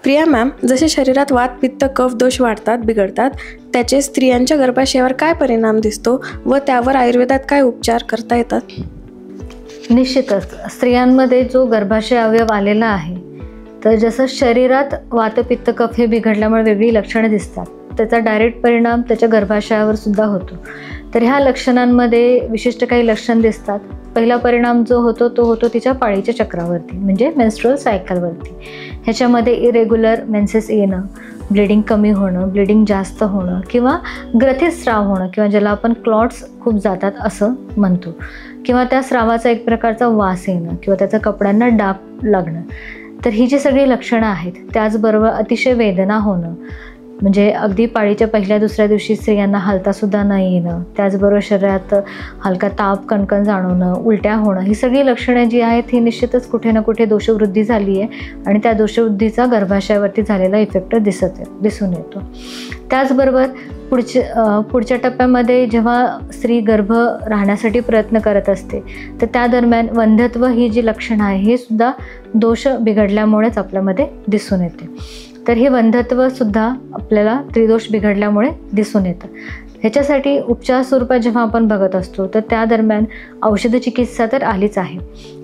Priya ma'am, जसे शरीरात वात, पित्त, कफ दोष वाढतात, बिघडतात, त्याचे स्त्रियांच्या गर्भाशयावर काय परिणाम दिसतो व त्यावर आयुर्वेदात काय उपचार करता येतात? निश्चितच स्त्रियांमध्ये जो गर्भाशय अवयव आलेला आहे, तर जसं शरीरात वात, पित्त, कफ हे बिघडल्यामुळे वेगळी लक्षणं दिसतात, त्याचा डायरेक्ट परिणाम त्याच्या गर्भाशयावर सुद्धा होतो. तर ह्या लक्षणांमध्ये विशिष्ट काही लक्षण दिसतात. पहिला परिणाम जो होतो तो होतो तिच्या पाळीच्या चक्रावरती, म्हणजे मेन्स्ट्रुअल सायकलवरती. ह्याच्यामध्ये इरेग्युलर मेन्सेस येणं, ब्लिडिंग कमी होणं, ब्लिडिंग जास्त होणं किंवा ग्रथित स्राव होणं, किंवा ज्याला आपण क्लॉट्स खूप जातात असं म्हणतो, किंवा त्या स्रावाचा एक प्रकारचा वास येणं किंवा त्याच्या कपड्यांना डाग लागणं. तर ही जी सगळी लक्षणं आहेत, त्याचबरोबर अतिशय वेदना होणं, म्हणजे अगदी पाळीच्या पहिल्या दुसऱ्या दिवशी स्त्रियांना हालतासुद्धा न येणं, त्याचबरोबर शरीरात हलका ताप, कणकण जाणवणं, उलट्या होणं, ही सगळी लक्षणं जी आहेत ही निश्चितच कुठे ना कुठे दोषवृद्धी झाली आहे आणि त्या दोषवृद्धीचा गर्भाशयावरती झालेला इफेक्ट दिसून येतो. त्याचबरोबर पुढच्या टप्प्यामध्ये जेव्हा स्त्री गर्भ राहण्यासाठी प्रयत्न करत असते, तर त्या दरम्यान वंध्यत्व ही जी लक्षणं आहे हे सुद्धा दोष बिघडल्यामुळेच आपल्यामध्ये दिसून येते. तर हे वंध्यत्वसुद्धा आपल्याला त्रिदोष बिघडल्यामुळे दिसून येतं. ह्याच्यासाठी उपचार स्वरूपात जेव्हा आपण बघत असतो, तर त्या दरम्यान औषध चिकित्सा तर आलीच आहे.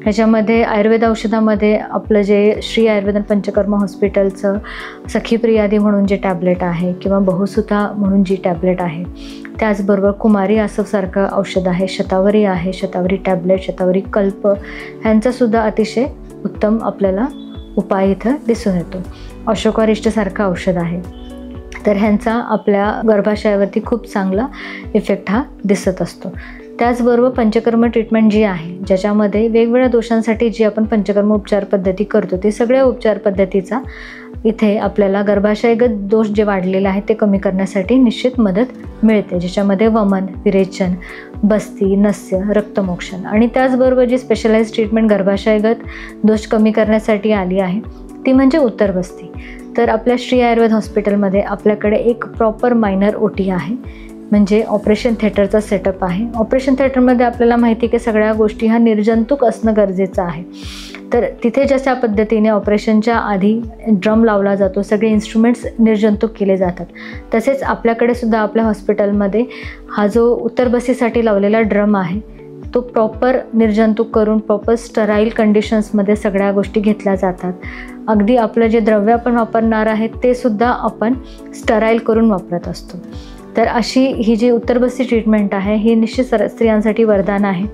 ह्याच्यामध्ये आयुर्वेद औषधामध्ये आपलं जे श्री आयुर्वेदन पंचकर्म हॉस्पिटलचं सखीप्रियादी म्हणून जे टॅबलेट आहे, किंवा बहुसुता म्हणून जी टॅबलेट आहे, त्याचबरोबर कुमारी आसवसारखं औषध आहे, शतावरी आहे, शतावरी टॅबलेट, शतावरी कल्प, ह्यांचासुद्धा अतिशय उत्तम आपल्याला उपाय इथं दिसून येतो. अशोकारिष्टसारखं औषध आहे, तर ह्यांचा आपल्या गर्भाशयावरती खूप चांगला इफेक्ट हा दिसत असतो. त्याचबरोबर पंचकर्म ट्रीटमेंट जी आहे, ज्याच्यामध्ये वेगवेगळ्या दोषांसाठी जी आपण पंचकर्म उपचार पद्धती करतो, ते सगळ्या उपचार पद्धतीचा इथे आपल्याला गर्भाशयगत दोष जे वाढलेले आहेत ते कमी करण्यासाठी निश्चित मदत मिळते, ज्याच्यामध्ये वमन, विरेचन, बस्ती, नस्य, रक्तमोक्षण आणि त्याचबरोबर जी स्पेशलाइज ट्रीटमेंट गर्भाशयगत दोष कमी करण्यासाठी आली आहे ती म्हणजे उत्तर बस्ती. तर आपल्या श्री आयुर्वेद हॉस्पिटलमध्ये आपल्याकडे एक प्रॉपर मायनर OT आहे, म्हणजे ऑपरेशन थिएटरचा सेटअप आहे. ऑपरेशन थिएटरमध्ये आपल्याला माहिती आहे की सगळ्या गोष्टी ह्या निर्जंतुक असणं गरजेचं आहे. तर तिथे जशा पद्धतीने ऑपरेशनच्या आधी ड्रम लावला जातो, सगळे इन्स्ट्रुमेंट्स निर्जंतुक केले जातात, तसेच आपल्याकडे सुद्धा आपल्या हॉस्पिटलमध्ये हा जो उत्तर बस्तीसाठी लावलेला ड्रम आहे तो प्रॉपर निर्जंतुक करून प्रॉपर स्टराईल कंडिशन्समध्ये सगळ्या गोष्टी घेतल्या जातात. अगदी आपलं जे द्रव्य आपण वापरणार आहे ते सुद्धा आपण स्टराईल करून वापरत असतो. तर अशी ही जी उत्तरबस्ती ट्रीटमेंट आहे ही निश्चित स्त्रियांसाठी वरदान आहे,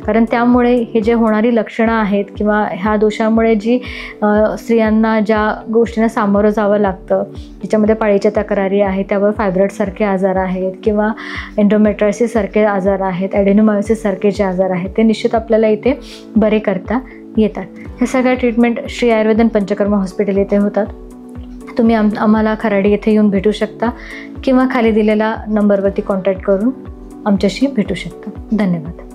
कारण त्यामुळे हे जे होणारी लक्षणं आहेत किंवा ह्या दोषामुळे जी स्त्रियांना ज्या गोष्टींना सामोरं जावं लागतं, ज्याच्यामध्ये पाळीच्या तक्रारी आहेत, त्यावर फायब्रॉइडसारखे आजार आहेत किंवा एंडोमेट्रायसिससारखे आजार आहेत, ॲडेनोमायोसिससारखे जे आजार आहेत, ते निश्चित आपल्याला इथे बरे करता येतात. हे सगळ्या ट्रीटमेंट श्री आयुर्वेदन पंचकर्म हॉस्पिटल येथे होतात. तुम्ही आम्हाला खराडी येथे येऊन भेटू शकता किंवा खाली दिलेल्या नंबरवरती कॉन्टॅक्ट करून आमच्याशी भेटू शकता. धन्यवाद.